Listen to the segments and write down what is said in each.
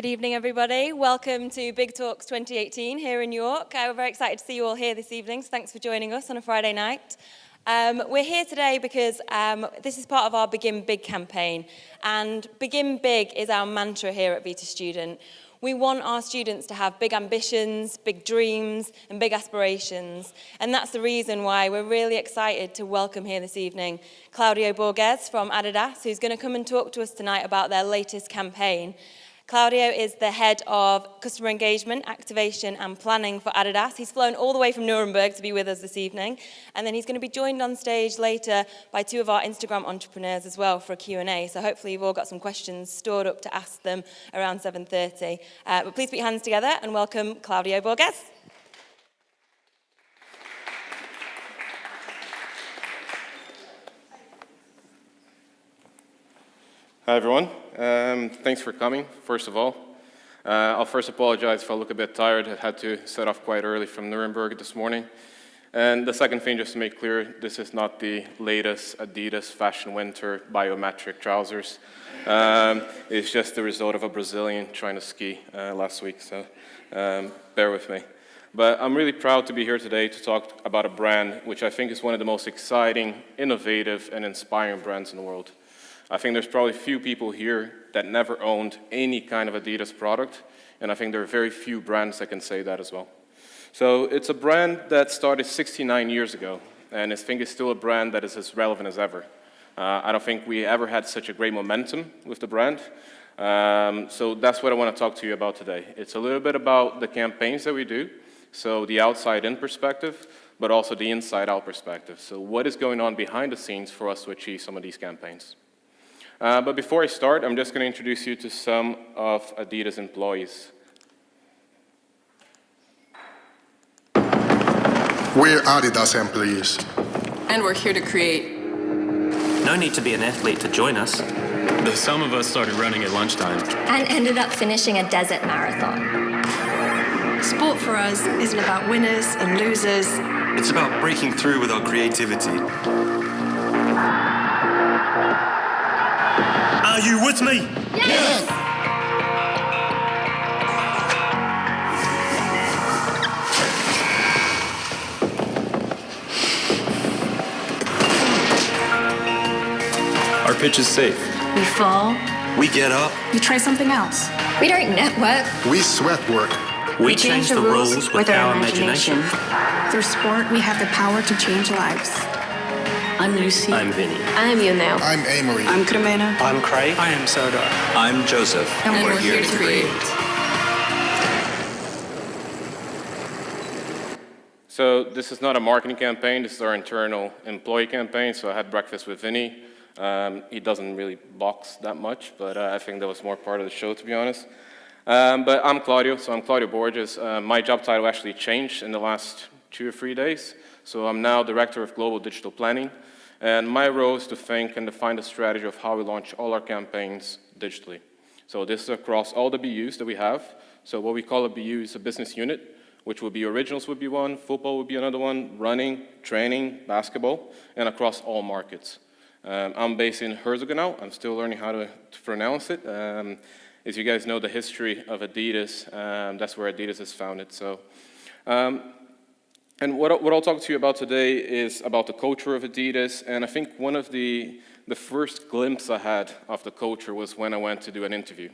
Good evening, everybody. Welcome to Big Talks 2018 here in York. We're very excited to see you all here this evening, so thanks for joining us on a Friday night. We're here today because this is part of our Begin Big campaign, and Begin Big is our mantra here at Vita Student. We want our students to have big ambitions, big dreams, and big aspirations. And that's the reason why we're really excited to welcome here this evening Claudio Borges from Adidas, who's going to come and talk to us tonight about their latest campaign. Claudio is the head of customer engagement, activation, and planning for Adidas. He's flown all the way from Nuremberg to be with us this evening. And then he's going to be joined on stage later by two of our Instagram entrepreneurs as well for a Q&A. So hopefully you've all got some questions stored up to ask them around 7:30. But please put your hands together and welcome Claudio Borges. Hi, everyone. Thanks for coming, first of all. I'll first apologize if I look a bit tired. I had to set off quite early from Nuremberg this morning. And the second thing, just to make clear, this is not the latest Adidas fashion winter biometric trousers. It's just the result of a Brazilian trying to ski last week, so bear with me. But I'm really proud to be here today to talk about a brand which I think is one of the most exciting, innovative, and inspiring brands in the world. I think there's probably few people here that never owned any kind of Adidas product, and I think there are very few brands that can say that as well. So it's a brand that started 69 years ago, and I think it's still a brand that is as relevant as ever. I don't think we ever had such a great momentum with the brand, so that's what I want to talk to you about today. It's a little bit about the campaigns that we do, so the outside-in perspective, but also the inside-out perspective. So what is going on behind the scenes for us to achieve some of these campaigns? But before I start, I'm just going to introduce you to some of Adidas employees. We're Adidas employees. And we're here to create. No need to be an athlete to join us. Some of us started running at lunchtime. And ended up finishing a desert marathon. Sport for us isn't about winners and losers. It's about breaking through with our creativity. Are you with me? Yes! Our pitch is safe. We fall. We get up. We try something else. We don't network. We sweat work. We change the rules with our imagination. Through sport, we have the power to change lives. I'm Lucy. I'm Vinny. I'm Yunel. I'm Amory. I'm Cremena. I'm Craig. I am Sardar. I'm Joseph. And we're here to create. So this is not a marketing campaign, this is our internal employee campaign. So I had breakfast with Vinny. He doesn't really box that much, but I think that was more part of the show, to be honest. But I'm Claudio, so I'm Claudio Borges. My job title actually changed in the last 2 or 3 days. So I'm now Director of Global Digital Planning, and my role is to think and define the strategy of how we launch all our campaigns digitally. So this is across all the BUs that we have. So what we call a BU is a business unit, which would be Originals would be one, football would be another one, running, training, basketball, and across all markets. I'm based in Herzogenaau. I'm still learning how to pronounce it. As you guys know, the history of Adidas, that's where Adidas is founded. So. And what I'll talk to you about today is about the culture of Adidas, and I think one of the first glimpse I had of the culture was when I went to do an interview.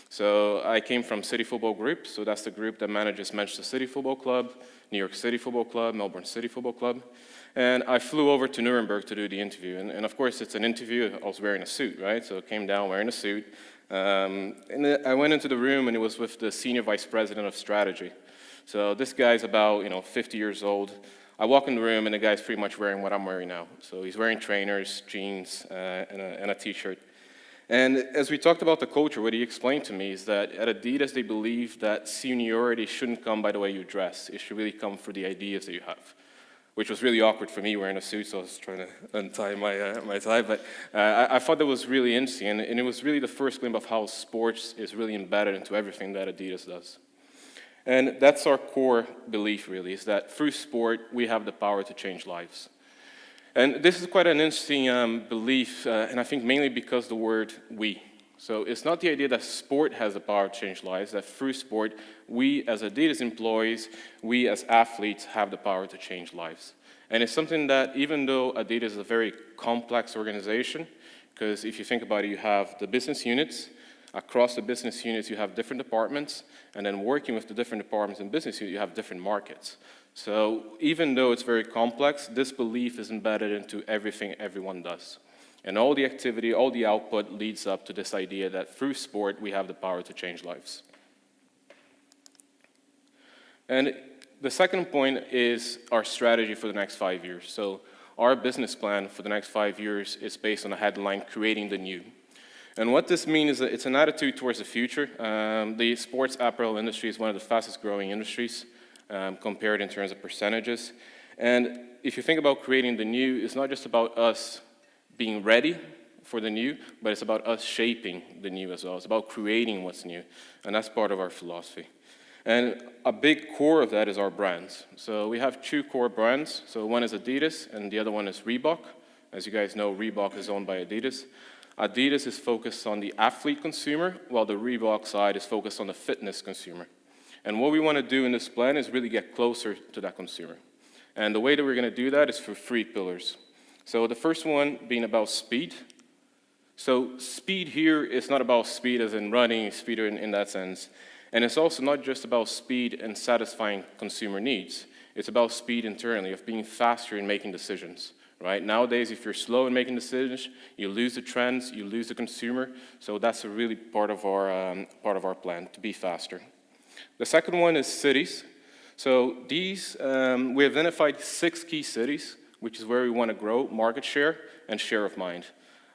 So I came from City Football Group, so that's the group that manages Manchester City Football Club, New York City Football Club, Melbourne City Football Club, and I flew over to Nuremberg to do the interview, and of course it's an interview. I was wearing a suit, right? So I came down wearing a suit, and I went into the room and it was with the Senior Vice President of Strategy. So this guy's about 50 years old. I walk in the room and the guy's pretty much wearing what I'm wearing now. So he's wearing trainers, jeans, and a t-shirt. And as we talked about the culture, what he explained to me is that at Adidas they believe that seniority shouldn't come by the way you dress. It should really come for the ideas that you have, which was really awkward for me wearing a suit, so I was trying to untie my tie. But I thought that was really interesting, and it was really the first glimpse of how sports is really embedded into everything that Adidas does. And that's our core belief, really, is that through sport, we have the power to change lives. And this is quite an interesting belief, and I think mainly because the word we. So it's not the idea that sport has the power to change lives, that through sport, we as Adidas employees, we as athletes have the power to change lives. And it's something that even though Adidas is a very complex organization, because if you think about it, you have the business units. Across the business units, you have different departments, and then working with the different departments and business units, you have different markets. So even though it's very complex, this belief is embedded into everything everyone does. And all the activity, all the output leads up to this idea that through sport, we have the power to change lives. And the second point is our strategy for the next 5 years. So our business plan for the next 5 years is based on a headline, creating the new. And what this means is that it's an attitude towards the future. The sports apparel industry is one of the fastest growing industries compared in terms of percentages. And if you think about creating the new, it's not just about us being ready for the new, but it's about us shaping the new as well. It's about creating what's new, and that's part of our philosophy. And a big core of that is our brands. So we have 2 core brands. So one is Adidas, and the other one is Reebok. As you guys know, Reebok is owned by Adidas. Adidas is focused on the athlete consumer, while the Reebok side is focused on the fitness consumer. And what we want to do in this plan is really get closer to that consumer. And the way that we're going to do that is through 3 pillars. So the first one being about speed. So speed here is not about speed as in running, speed in that sense. And it's also not just about speed and satisfying consumer needs. It's about speed internally, of being faster in making decisions, right? Nowadays, if you're slow in making decisions, you lose the trends, you lose the consumer. So that's a really part of our plan, to be faster. The second one is cities. So these, we identified 6 key cities, which is where we want to grow market share and share of mind.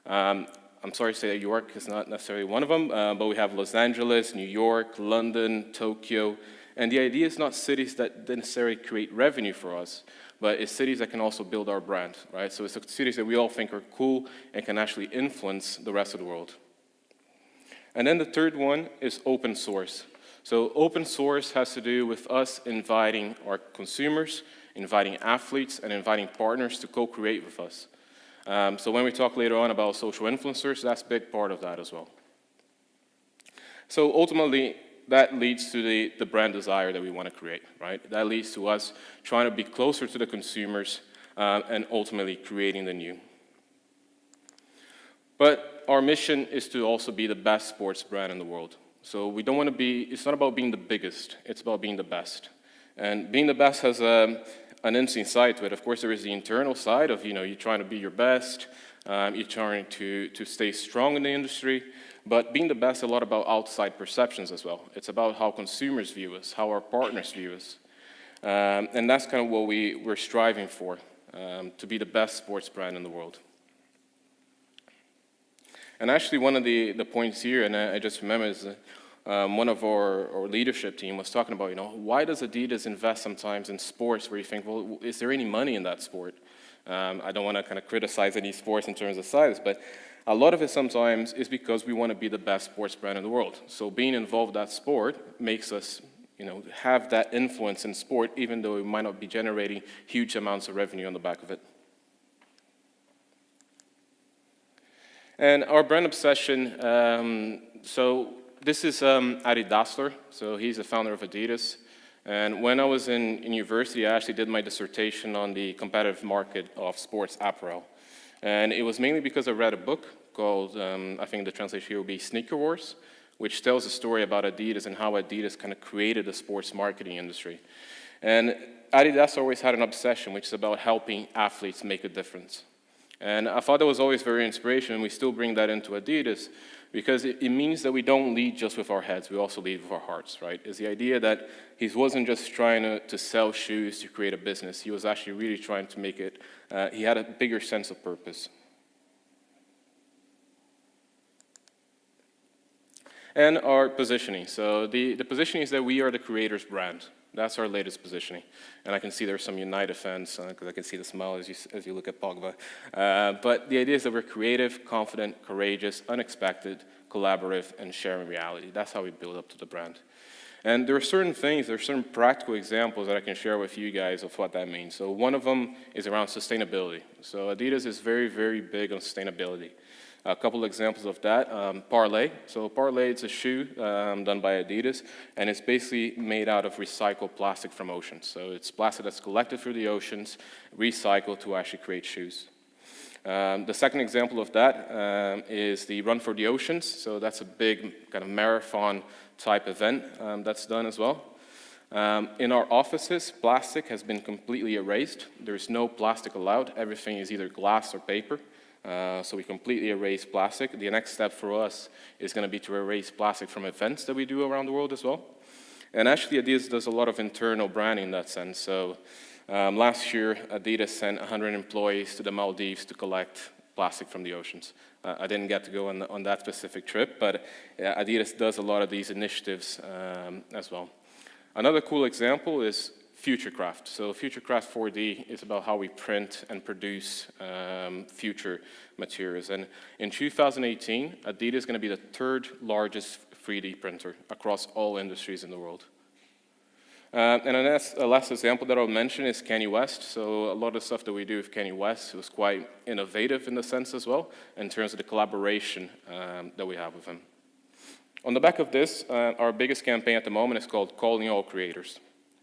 I'm sorry to say that York is not necessarily one of them, but we have Los Angeles, New York, London, Tokyo. And the idea is not cities that necessarily create revenue for us, but it's cities that can also build our brand, right? So it's cities that we all think are cool and can actually influence the rest of the world. And then the third one is open source. So open source has to do with us inviting our consumers, inviting athletes, and inviting partners to co-create with us. So when we talk later on about social influencers, that's a big part of that as well. So ultimately, that leads to the brand desire that we want to create, right? That leads to us trying to be closer to the consumers and ultimately creating the new. But our mission is to also be the best sports brand in the world. So we don't want to be, it's not about being the biggest, it's about being the best. And being the best has an interesting side to it. Of course, there is the internal side of, you're trying to be your best, you're trying to stay strong in the industry, but being the best is a lot about outside perceptions as well. It's about how consumers view us, how our partners view us. And that's kind of what we're striving for, to be the best sports brand in the world. And actually, one of the points here, and I just remember, is one of our leadership team was talking about, why does Adidas invest sometimes in sports where you think, well, is there any money in that sport? I don't want to kind of criticize any sports in terms of size, but a lot of it sometimes is because we want to be the best sports brand in the world. So being involved in that sport makes us, have that influence in sport, even though we might not be generating huge amounts of revenue on the back of it. And our brand obsession, so this is Adi Dassler, so he's the founder of Adidas. And when I was in university, I actually did my dissertation on the competitive market of sports apparel. And it was mainly because I read a book called, I think the translation here would be Sneaker Wars, which tells a story about Adidas and how Adidas kind of created the sports marketing industry. And Adidas always had an obsession, which is about helping athletes make a difference. And I thought that was always very inspirational, and we still bring that into Adidas, because it means that we don't lead just with our heads, we also lead with our hearts, right? It's the idea that he wasn't just trying to sell shoes to create a business, he was actually really trying to make it, he had a bigger sense of purpose. And our positioning. So the positioning is that we are the creator's brand. That's our latest positioning. And I can see there's some United fans, because I can see the smile as you look at Pogba. But the idea is that we're creative, confident, courageous, unexpected, collaborative, and sharing reality. That's how we build up to the brand. And there are certain things, there are certain practical examples that I can share with you guys of what that means. So one of them is around sustainability. So Adidas is very, very big on sustainability. A couple examples of that, Parlay. So Parlay, it's a shoe done by Adidas, and it's basically made out of recycled plastic from oceans. So it's plastic that's collected through the oceans, recycled to actually create shoes. The second example of that is the Run for the Oceans. So that's a big kind of marathon type event that's done as well. In our offices, plastic has been completely erased. There's no plastic allowed. Everything is either glass or paper. So we completely erase plastic. The next step for us is going to be to erase plastic from events that we do around the world as well. And actually, Adidas does a lot of internal branding in that sense. So last year, Adidas sent 100 employees to the Maldives to collect plastic from the oceans. I didn't get to go on that specific trip, but Adidas does a lot of these initiatives as well. Another cool example is Futurecraft. So Futurecraft 4D is about how we print and produce future materials. And in 2018, Adidas is going to be the third largest 3D printer across all industries in the world. And a last example that I'll mention is Kanye West. So a lot of the stuff that we do with Kanye West was quite innovative in the sense as well, in terms of the collaboration that we have with him. On the back of this, our biggest campaign at the moment is called Calling All Creators.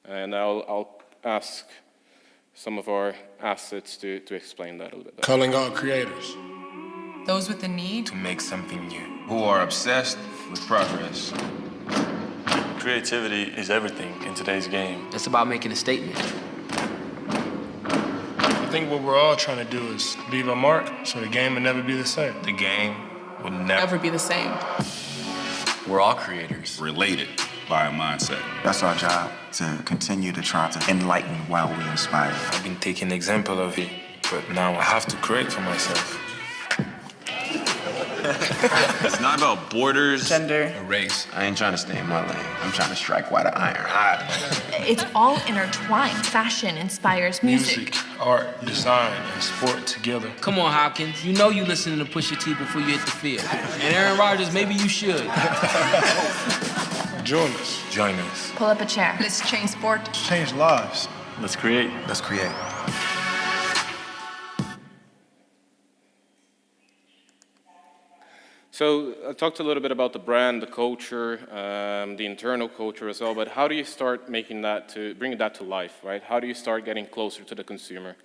And I'll ask some of our assets to explain that a little bit better. Calling all creators. Those with the need To make something new. Who are obsessed with progress. Creativity is everything in today's game. It's about making a statement. I think what we're all trying to do is leave a mark so the game will never be the same. The game will never be the same. We're all creators. Related by a mindset. That's our job, to continue to try to enlighten while we inspire. I've been taking an example of it, but now I have to create for myself. It's not about borders, Gender, or race. I ain't trying to stay in my lane. I'm trying to strike while the iron hot. It's all intertwined. Fashion inspires music. Art, design, and sport together. Come on, Hopkins. You know you listening to Pusha T before you hit the field. And Aaron Rodgers, maybe you should. Join us. Join us. Pull up a chair. let's change sport. Let's change lives. Let's create. Let's create. So I talked a little bit about the brand, the culture, the internal culture as well, but how do you start bringing that to life, right? How do you start getting closer to the consumer?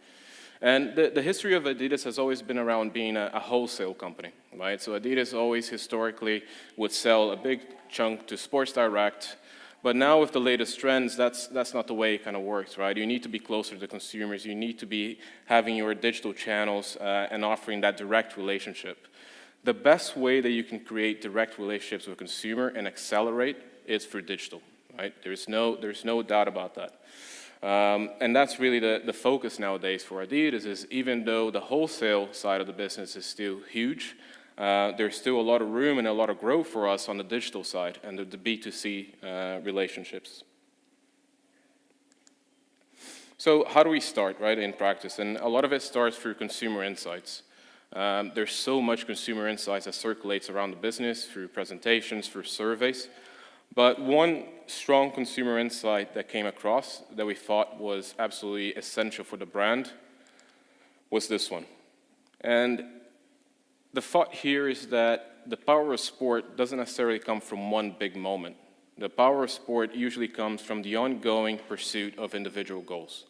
And the history of Adidas has always been around being a wholesale company, right? So Adidas always historically would sell a big chunk to Sports Direct, but now with the latest trends, that's not the way it kind of works, right? You need to be closer to the consumers. You need to be having your digital channels and offering that direct relationship. The best way that you can create direct relationships with a consumer and accelerate is through digital, right? There's no doubt about that. And that's really the focus nowadays for Adidas is even though the wholesale side of the business is still huge, there's still a lot of room and a lot of growth for us on the digital side and the B2C relationships. So how do we start, right, in practice? And a lot of it starts through consumer insights. There's so much consumer insights that circulates around the business through presentations, through surveys. But one strong consumer insight that came across that we thought was absolutely essential for the brand was this one. And the thought here is that the power of sport doesn't necessarily come from one big moment. The power of sport usually comes from the ongoing pursuit of individual goals.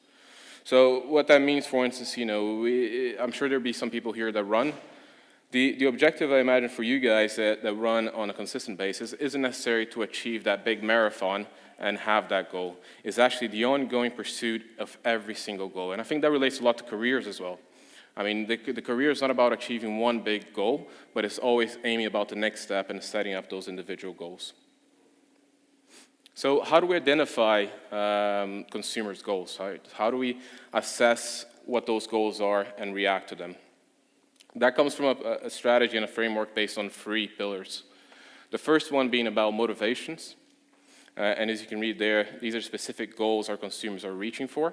So what that means, for instance, I'm sure there'll be some people here that run. The objective, I imagine, for you guys that run on a consistent basis isn't necessarily to achieve that big marathon and have that goal. It's actually the ongoing pursuit of every single goal. And I think that relates a lot to careers as well. I mean, the career is not about achieving one big goal, but it's always aiming about the next step and setting up those individual goals. So how do we identify consumers' goals? How do we assess what those goals are and react to them? That comes from a strategy and a framework based on 3 pillars. The first one being about motivations. And as you can read there, these are specific goals our consumers are reaching for.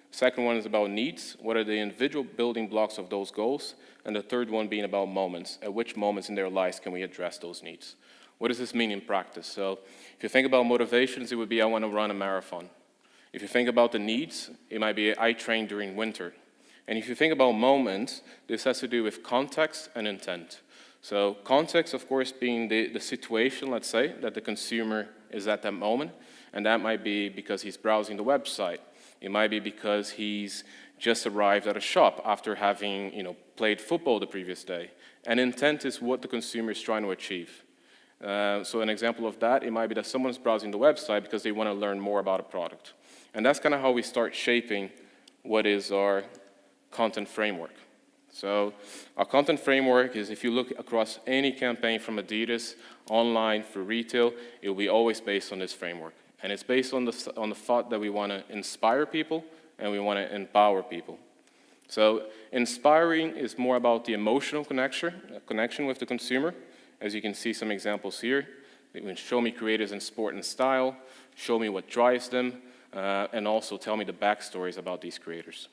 Second one is about needs. What are the individual building blocks of those goals? And the third one being about moments. At which moments in their lives can we address those needs? What does this mean in practice? So if you think about motivations, it would be I want to run a marathon. If you think about the needs, it might be I train during winter. And if you think about moments, this has to do with context and intent. So context, of course, being the situation, let's say, that the consumer is at that moment, and that might be because he's browsing the website. It might be because he's just arrived at a shop after having, played football the previous day. And intent is what the consumer is trying to achieve. So an example of that, it might be that someone's browsing the website because they want to learn more about a product. And that's kind of how we start shaping what is our content framework. So our content framework is, if you look across any campaign from Adidas, online, for retail, it will be always based on this framework. And it's based on the thought that we want to inspire people and we want to empower people. So inspiring is more about the emotional connection with the consumer. As you can see some examples here. They can show me creators in sport and style, show me what drives them, and also tell me the backstories about these creators.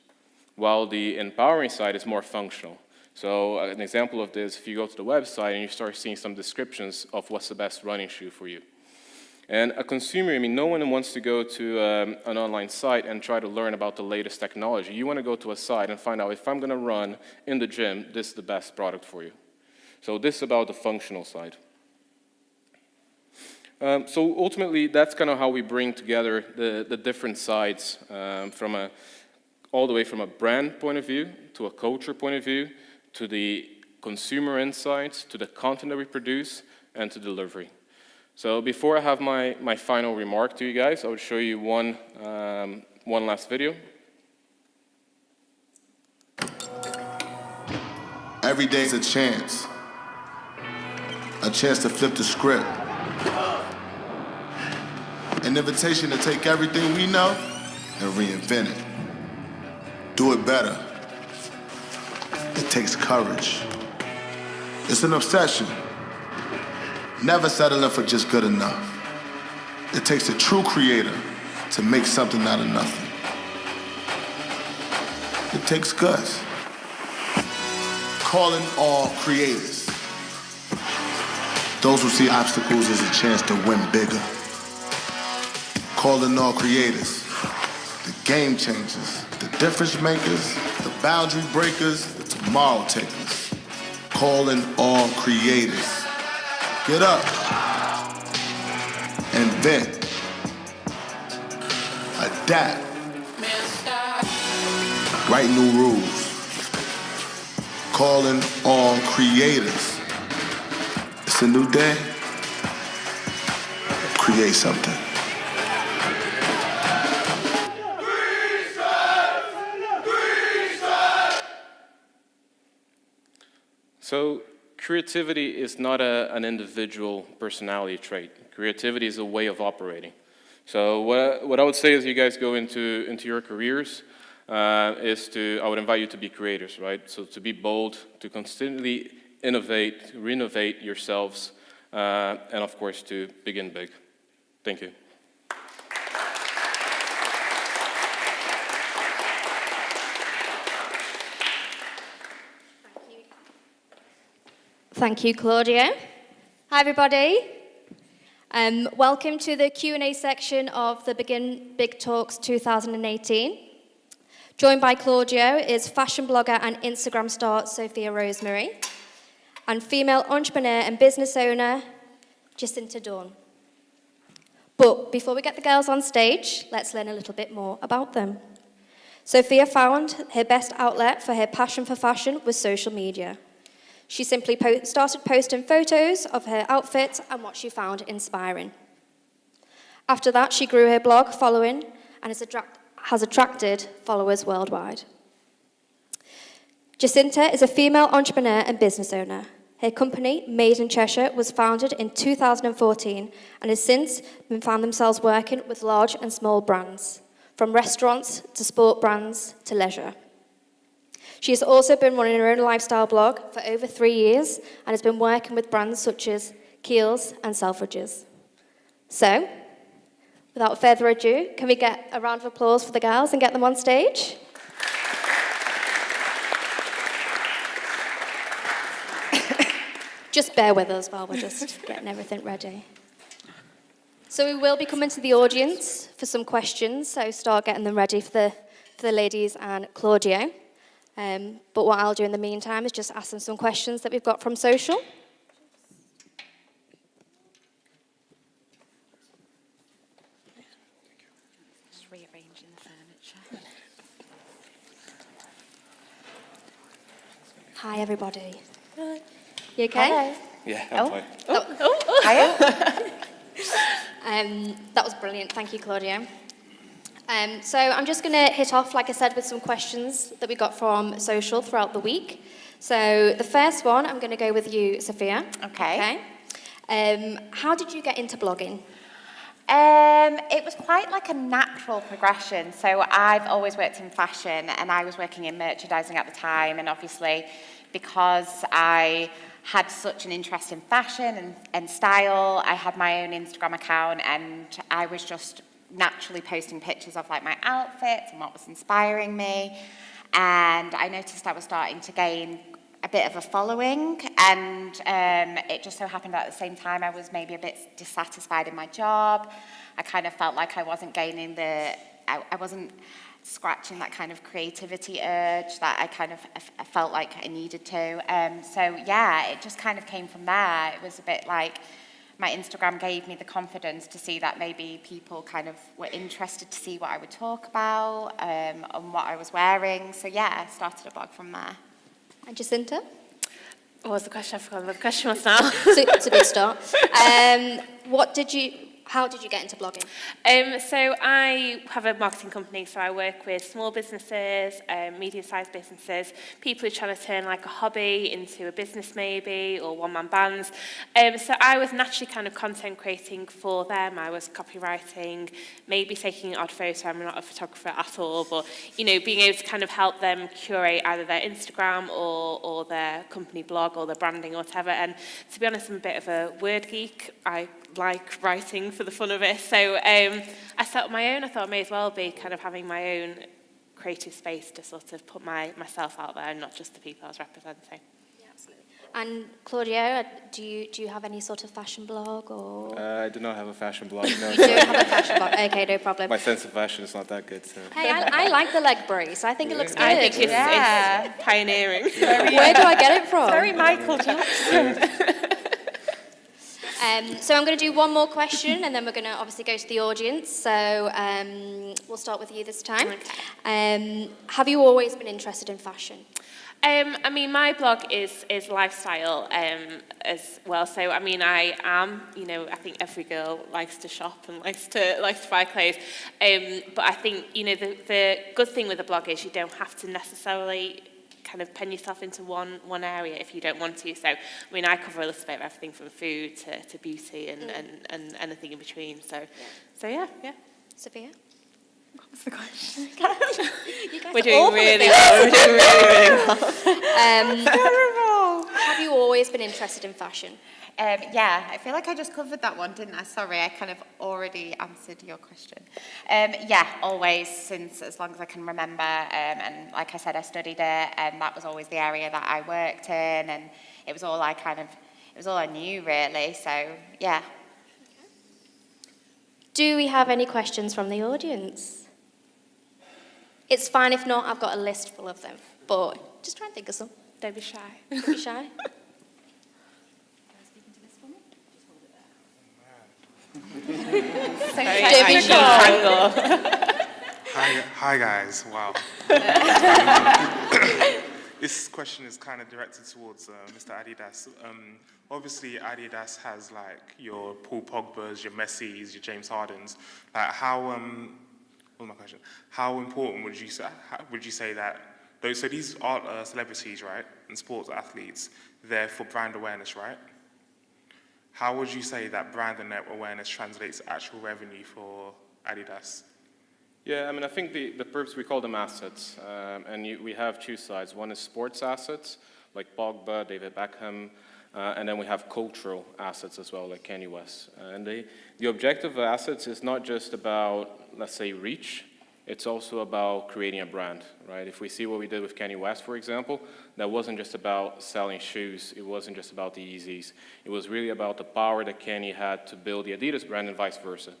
While the empowering side is more functional. So an example of this, if you go to the website and you start seeing some descriptions of what's the best running shoe for you. And a consumer, no one wants to go to an online site and try to learn about the latest technology. You want to go to a site and find out, if I'm going to run in the gym, this is the best product for you. So this is about the functional side. So ultimately, that's kind of how we bring together the different sides all the way from a brand point of view, to a culture point of view, to the consumer insights, to the content that we produce, and to delivery. So before I have my final remark to you guys, I would show you one last video. Every day's a chance to flip the script. An invitation to take everything we know and reinvent it. Do it better. It takes courage. It's an obsession. Never settling for just good enough. It takes a true creator to make something out of nothing. It takes guts. Calling all creators. Those who see obstacles as a chance to win bigger. Calling all creators. The game changers, the difference makers, the boundary breakers, the tomorrow takers. Calling all creators. Get up. Invent. Adapt. Write new rules. Calling all creators. It's a new day. Create something. So creativity is not an individual personality trait. Creativity is a way of operating. So what I would say as you guys go into your careers I would invite you to be creators, right? So to be bold, to constantly innovate, renovate yourselves, and of course to begin big. Thank you. Thank you, Claudio. Hi, everybody. Welcome to the Q&A section of the Begin Big Talks 2018. Joined by Claudio is fashion blogger and Instagram star Sophia Rosemary, and female entrepreneur and business owner Jacinta Dawn. But before we get the girls on stage, let's learn a little bit more about them. Sophia found her best outlet for her passion for fashion was social media. She simply started posting photos of her outfits and what she found inspiring. After that, she grew her blog following and has attracted followers worldwide. Jacinta is a female entrepreneur and business owner. Her company, Made in Cheshire, was founded in 2014 and has since found themselves working with large and small brands, from restaurants to sport brands to leisure. She has also been running her own lifestyle blog for over 3 years and has been working with brands such as Kiehl's and Selfridges. So, without further ado, can we get a round of applause for the girls and get them on stage? Just bear with us while we're just getting everything ready. So we will be coming to the audience for some questions, so start getting them ready for the ladies and Claudio. But what I'll do in the meantime is just ask them some questions that we've got from social. Just rearranging the furniture. Hi, everybody. You okay? Hello. Yeah, I'm fine. That was brilliant. Thank you, Claudio. So I'm just going to hit off, like I said, with some questions that we got from social throughout the week. So the first one, I'm going to go with you, Sophia. Okay. How did you get into blogging? It was quite like a natural progression. So I've always worked in fashion, and I was working in merchandising at the time. And obviously, because I had such an interest in fashion and style, I had my own Instagram account, and I was just naturally posting pictures of like my outfits and what was inspiring me. And I noticed I was starting to gain a bit of a following, and it just so happened at the same time I was maybe a bit dissatisfied in my job. I kind of felt like I wasn't gaining I wasn't scratching that kind of creativity urge that I felt like I needed to. So yeah, it just kind of came from there. It was a bit like my Instagram gave me the confidence to see that maybe people kind of were interested to see what I would talk about and what I was wearing. So yeah, I started a blog from there. And Jacinta? What was the question? I forgot what the question was now. It's a good start. How did you get into blogging? So I have a marketing company, so I work with small businesses, medium-sized businesses, people who are trying to turn like a hobby into a business maybe, or one-man bands. So I was naturally kind of content creating for them. I was copywriting, maybe taking an odd photo. I'm not a photographer at all, but being able to kind of help them curate either their Instagram or their company blog or their branding or whatever. And to be honest, I'm a bit of a word geek. I like writing for the fun of it. So I set up my own. I thought I may as well be kind of having my own creative space to sort of put myself out there and not just the people I was representing. Yeah, absolutely. And Claudio, do you have any sort of fashion blog or? I do not have a fashion blog, no. You don't have a fashion blog? Okay, no problem. My sense of fashion is not that good, so. Hey, I like the leg brace. I think it looks good. I think it's pioneering. Where do I get it from? Very Michael Jackson. So I'm going to do one more question, and then we're going to obviously go to the audience. So we'll start with you this time. Okay. Have you always been interested in fashion? I mean, my blog is lifestyle as well. So, I mean, I am, I think every girl likes to shop and likes to buy clothes. But I think, the good thing with a blog is you don't have to necessarily kind of pen yourself into one area if you don't want to. So, I mean, I cover a little bit of everything from food to beauty and anything in between. So yeah. Sophia? What was the question? We're doing really well. Terrible. Have you always been interested in fashion? Yeah, I feel like I just covered that one, didn't I? Sorry, I kind of already answered your question. Yeah, always, since as long as I can remember. And like I said, I studied it, and that was always the area that I worked in, and it was all I knew, really. So, yeah. Do we have any questions from the audience? It's fine if not, I've got a list full of them, but just try and think of some. Don't be shy. Don't be shy. Hi guys, wow. This question is kind of directed towards Mr. Adidas. Obviously Adidas has like your Paul Pogba's, your Messi's, your James Harden's. Like what was my question? How important would you say that those, so these are celebrities, right, and sports athletes, they're for brand awareness, right? How would you say that brand and awareness translates to actual revenue for Adidas? Yeah, I mean, I think the perps, we call them assets, and we have two sides. One is sports assets, like Pogba, David Beckham, and then we have cultural assets as well, like Kanye West. And the objective of assets is not just about, let's say, reach. It's also about creating a brand, right? If we see what we did with Kanye West, for example, that wasn't just about selling shoes. It wasn't just about the Yeezys. It was really about the power that Kanye had to build the Adidas brand and vice versa.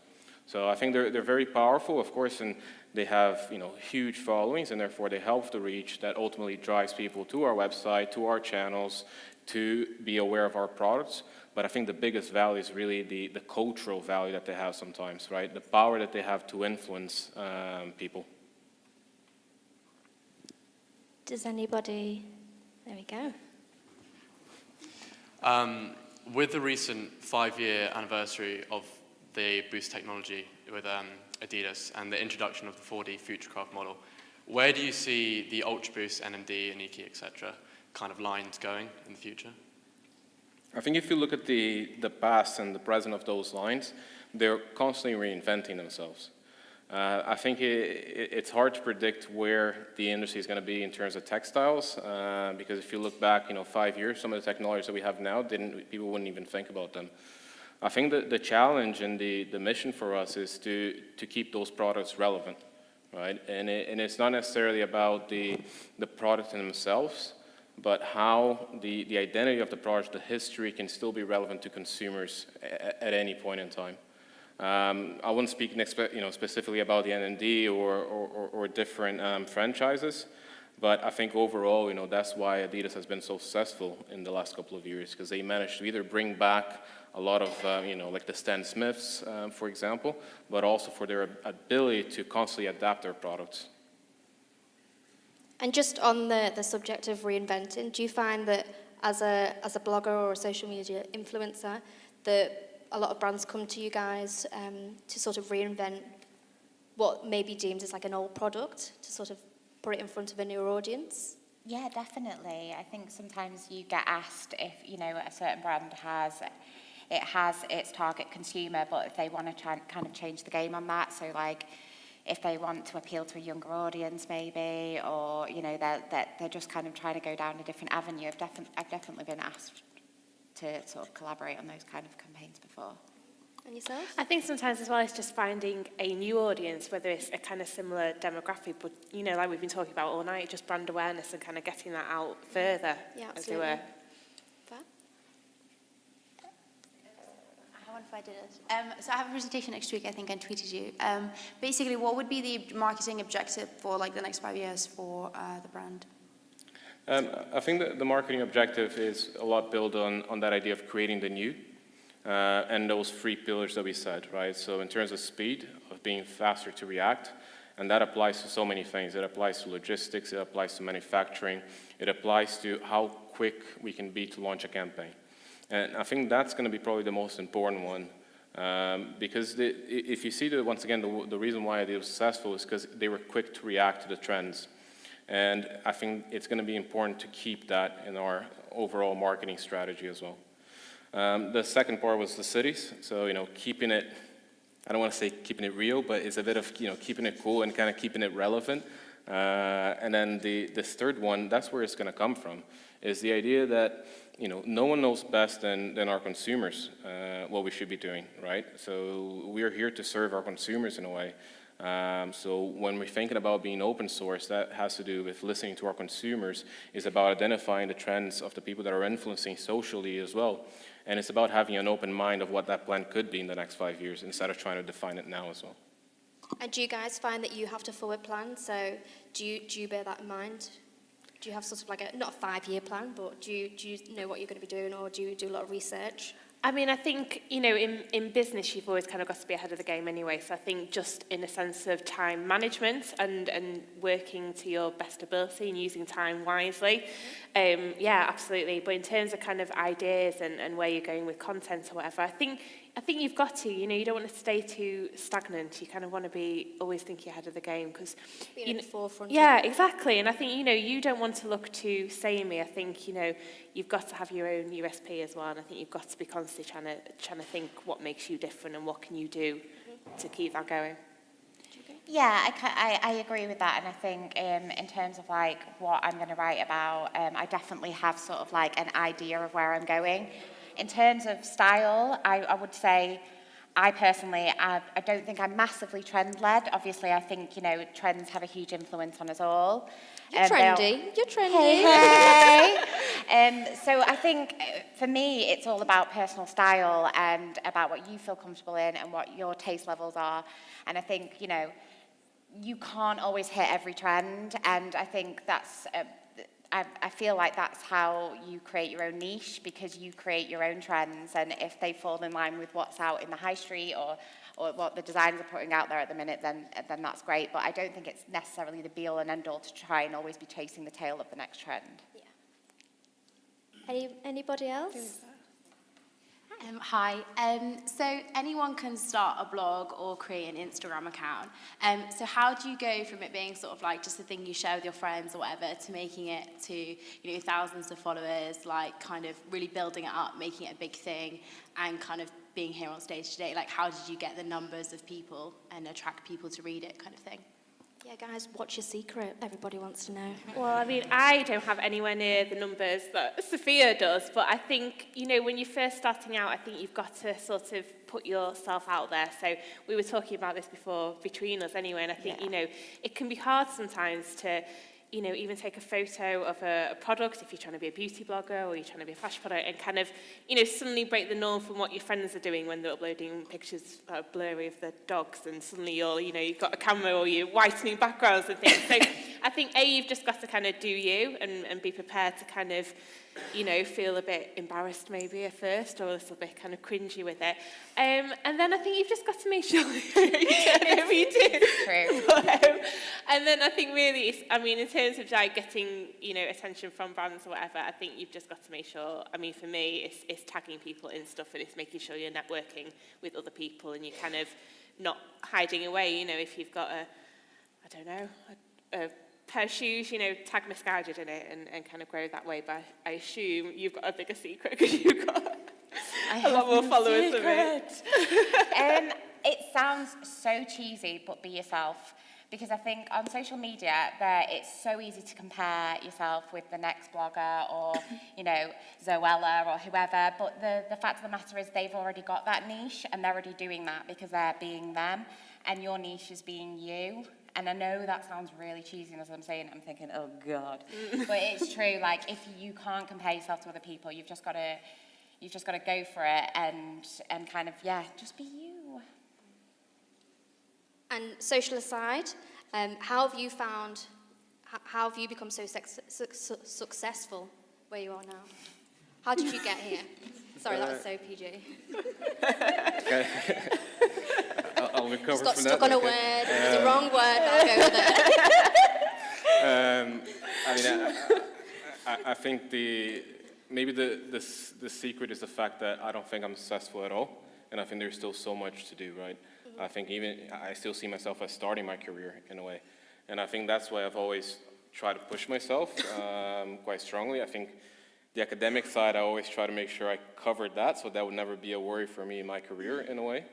So I think they're very powerful, of course, and They have, huge followings, and therefore they help the reach that ultimately drives people to our website, to our channels, to be aware of our products. But I think the biggest value is really the cultural value that they have sometimes, right? The power that they have to influence people. Does anybody... There we go. With the recent 5-year anniversary of the Boost technology with Adidas and the introduction of the 4D Futurecraft model, where do you see the Ultra Boost, NMD, and EK, etc. kind of lines going in the future? I think if you look at the past and the present of those lines, they're constantly reinventing themselves. I think it's hard to predict where the industry is going to be in terms of textiles, because if you look back, 5 years, some of the technologies that we have now, people wouldn't even think about them. I think that the challenge and the mission for us is to keep those products relevant, right? And it's not necessarily about the product in themselves, but how the identity of the product, the history, can still be relevant to consumers at any point in time. I wouldn't speak specifically about the NMD or different franchises, but I think overall, that's why Adidas has been so successful in the last couple of years, because they managed to either bring back a lot of, like the Stan Smiths, for example, but also for their ability to constantly adapt their products. And just on the subject of reinventing, do you find that as a blogger or a social media influencer, that a lot of brands come to you guys to sort of reinvent what may be deemed as like an old product, to sort of put it in front of a newer audience? Yeah, definitely. I think sometimes you get asked if, a certain brand has its target consumer, but if they want to try and kind of change the game on that, so like if they want to appeal to a younger audience maybe, or, they're just kind of trying to go down a different avenue. I've definitely been asked to sort of collaborate on those kind of campaigns before. And yourself? I think sometimes as well it's just finding a new audience, whether it's a kind of similar demographic, but like we've been talking about all night, just brand awareness and kind of getting that out further, Yeah, as it absolutely. were. I wonder if I did it. So I have a presentation next week, I think I tweeted you. Basically, what would be the marketing objective for like the next 5 years for the brand? I think that the marketing objective is a lot built on that idea of creating the new and those 3 pillars that we said, right? So in terms of speed, of being faster to react, and that applies to so many things. It applies to logistics, it applies to manufacturing, it applies to how quick we can be to launch a campaign. And I think that's going to be probably the most important one, because if you see that, once again, the reason why they were successful is because they were quick to react to the trends. And I think it's going to be important to keep that in our overall marketing strategy as well. The second part was the cities. So, keeping it, I don't want to say keeping it real, but it's a bit of, keeping it cool and kind of keeping it relevant. And then this third one, that's where it's going to come from, is the idea that, no one knows best than our consumers what we should be doing, right? So we're here to serve our consumers in a way. So when we're thinking about being open source, that has to do with listening to our consumers, is about identifying the trends of the people that are influencing socially as well. And it's about having an open mind of what that plan could be in the next 5 years, instead of trying to define it now as well. And do you guys find that you have to forward plan? So do you bear that in mind? Do you have sort of like not a 5-year plan, but do you know what you're going to be doing, or do you do a lot of research? I mean, I think, in business, you've always kind of got to be ahead of the game anyway. So I think just in a sense of time management and working to your best ability and using time wisely, yeah, absolutely. But in terms of kind of ideas and where you're going with content or whatever, I think you've got to, you don't want to stay too stagnant. You kind of want to be always thinking ahead of the game, because being at the forefront. Yeah, exactly. And I think, you don't want to look too samey. I think, you've got to have your own USP as well. And I think you've got to be constantly trying to think what makes you different and what can you do to keep that going. Yeah, I agree with that, and I think in terms of like what I'm going to write about, I definitely have sort of like an idea of where I'm going. In terms of style, I would say I personally, I don't think I'm massively trend-led. Obviously, I think, trends have a huge influence on us all. You're trendy. You're trendy. Hey. So I think for me, it's all about personal style and about what you feel comfortable in and what your taste levels are. And I think, you can't always hit every trend, and I think that's I feel like that's how you create your own niche, because you create your own trends, and if they fall in line with what's out in the high street or what the designers are putting out there at the minute, then that's great. But I don't think it's necessarily the be all and end all to try and always be chasing the tail of the next trend. Yeah. Anybody else? Hi. So anyone can start a blog or create an Instagram account. So how do you go from it being sort of like just a thing you share with your friends or whatever to making it to, thousands of followers, like kind of really building it up, making it a big thing, and kind of being here on stage today? Like, how did you get the numbers of people and attract people to read it, kind of thing? Yeah, guys, what's your secret? Everybody wants to know. Well, I mean, I don't have anywhere near the numbers that Sophia does, but I think, when you're first starting out, I think you've got to sort of put yourself out there. So we were talking about this before between us anyway, and I think, it can be hard sometimes to, even take a photo of a product if you're trying to be a beauty blogger or you're trying to be a fashion product, and kind of, suddenly break the norm from what your friends are doing when they're uploading pictures that are blurry of their dogs, and suddenly you've got a camera or you're whitening backgrounds and things. So I think, you've just got to kind of do you and be prepared to kind of, feel a bit embarrassed maybe at first, or a little bit kind of cringy with it. And then I think you've just got to make sure you do. True. And then I think really, in terms of like getting, attention from brands or whatever, I think you've just got to make sure, for me, it's tagging people in stuff, and it's making sure you're networking with other people, and you're kind of not hiding away, if you've got a pair of shoes, tag Misguided in it and kind of grow that way. But I assume you've got a bigger secret because you've got a lot more followers than me. It sounds so cheesy, but be yourself. Because I think on social media, it's so easy to compare yourself with the next blogger or, Zoella or whoever. But the fact of the matter is they've already got that niche, and they're already doing that because they're being them. And your niche is being you. And I know that sounds really cheesy, and as I'm saying, I'm thinking, oh God. But it's true. Like, if you can't compare yourself to other people, you've just got to go for it and kind of just be you. And social aside, how have you become so successful where you are now? How did you get here? Sorry, that was so PG. I'll recover Just got from stuck that. on a word. It was the wrong word, but I'll go with it. I think the secret is the fact that I don't think I'm successful at all, and I think there's still so much to do, right? Mm-hmm. I think I still see myself as starting my career in a way, and I think that's why I've always tried to push myself quite strongly. I think the academic side, I always try to make sure I covered that, so that would never be a worry for me in my career in a way.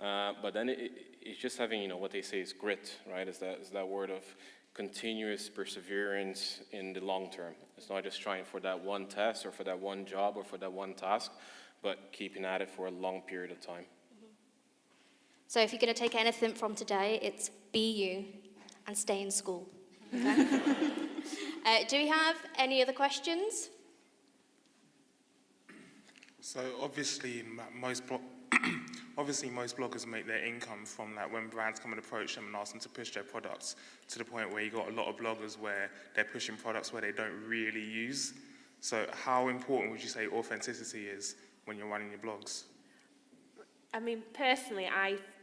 But then it's just having, what they say is grit, right? Is that word of continuous perseverance in the long term. It's not just trying for that one test or for that one job or for that one task, but keeping at it for a long period of time. Mm-hmm. So if you're going to take anything from today, it's be you and stay in school. Okay? Do we have any other questions? So obviously most bloggers make their income from when brands come and approach them and ask them to push their products, to the point where you got a lot of bloggers where they're pushing products where they don't really use. So how important would you say authenticity is when you're running your blogs? Personally,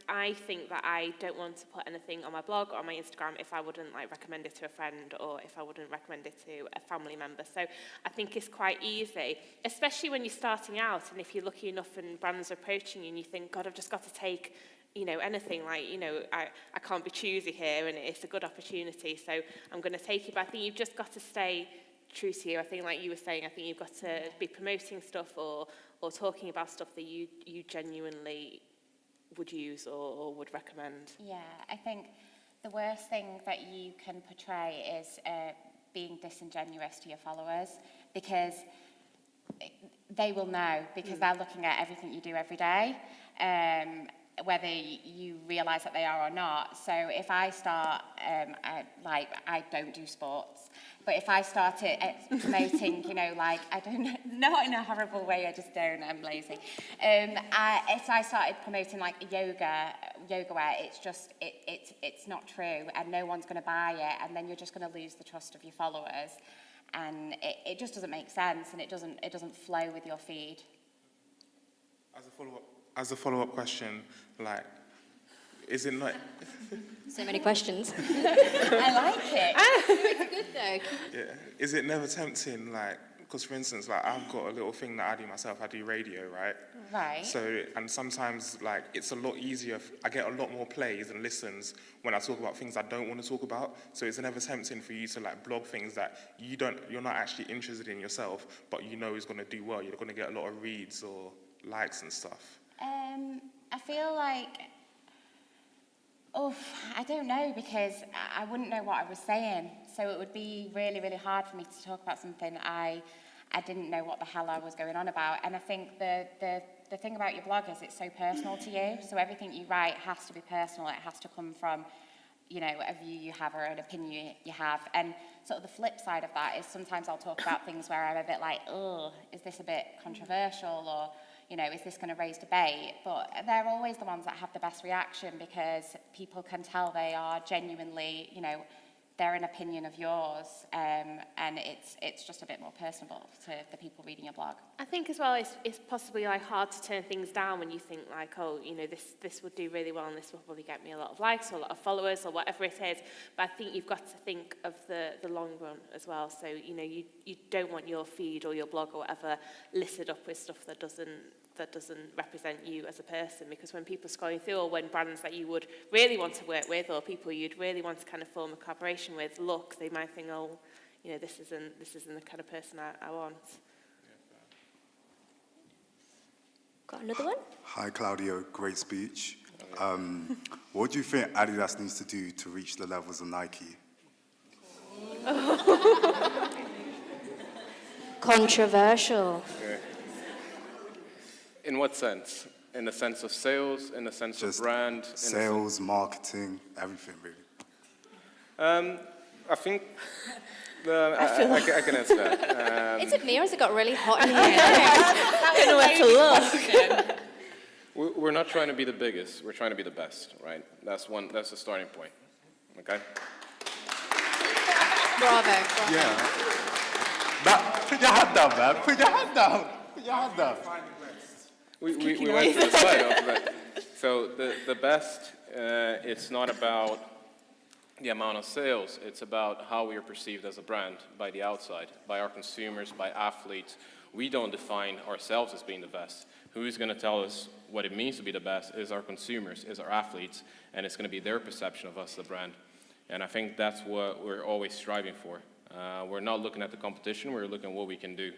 I think that I don't want to put anything on my blog or on my Instagram if I wouldn't recommend it to a friend or if I wouldn't recommend it to a family member. So I think it's quite easy, especially when you're starting out and if you're lucky enough and brands are approaching you and you think, God, I've just got to take, anything I can't be choosy here and it's a good opportunity, so I'm going to take it. But I think you've just got to stay true to you. I think like you were saying, I think you've got to be promoting stuff or talking about stuff that you genuinely would use or would recommend. Yeah, I think the worst thing that you can portray is being disingenuous to your followers, because they will know, because they're looking at everything you do every day. whether you realise that they are or not. So if I start, I don't do sports, but if I started promoting, you know, like, I don't know, not in a horrible way, I just don't, I'm lazy. If I started promoting like yoga wear, it's just, it's not true, and no one's going to buy it, and then you're just going to lose the trust of your followers, and it just doesn't make sense, and it doesn't flow with your feed. As a follow-up question, like, is it not... So many questions. I like it. It's good though. Yeah. Is it never tempting, like, because for instance, like, I've got a little thing that I do myself, I do radio, right? Right. So, and sometimes, like, it's a lot easier, I get a lot more plays and listens when I talk about things I don't want to talk about. So it's never tempting for you to, like, blog things that you're not actually interested in yourself, but you know is going to do well. You're going to get a lot of reads or likes and stuff. I feel like, I don't know, because I wouldn't know what I was saying. So it would be really, really hard for me to talk about something I didn't know what the hell I was going on about. And I think the thing about your blog is it's so personal to you. So everything you write has to be personal. It has to come from, you know, a view you have or an opinion you have. And sort of the flip side of that is sometimes I'll talk about things where I'm a bit like, is this a bit controversial, or, you know, is this going to raise debate? But they're always the ones that have the best reaction, because people can tell they are genuinely, you know, they're an opinion of yours, and it's just a bit more personable to the people reading your blog. I think as well it's possibly like hard to turn things down when you think like, oh, you know, this would do really well and this will probably get me a lot of likes or a lot of followers or whatever it is. But I think you've got to think of the long run as well. So, you know, you don't want your feed or your blog or whatever littered up with stuff that doesn't represent you as a person, because when people are scrolling through, or when brands that you would really want to work with or people you'd really want to kind of form a collaboration with look, they might think, oh, you know, this isn't the kind of person I want. Got another one? Hi, Claudio. Great speech. What do you think Adidas needs to do to reach the levels of Nike? Controversial. Okay. In what sense? In the sense of sales, in the sense of brand? Sales, marketing, everything, really. I think I can answer that. Is it me, or has it got really hot in here? I don't know where to look. We're not trying to be the biggest. We're trying to be the best, right? That's the starting point. Okay? Bravo. Yeah. Put your hand down, man. Put your hand down. Put your hand down. We went to the slide of that. So the best, it's not about the amount of sales. It's about how we are perceived as a brand by the outside, by our consumers, by athletes. We don't define ourselves as being the best. Who's going to tell us what it means to be the best is our consumers, is our athletes, and it's going to be their perception of us, the brand. And I think that's what we're always striving for. We're not looking at the competition, we're looking at what we can do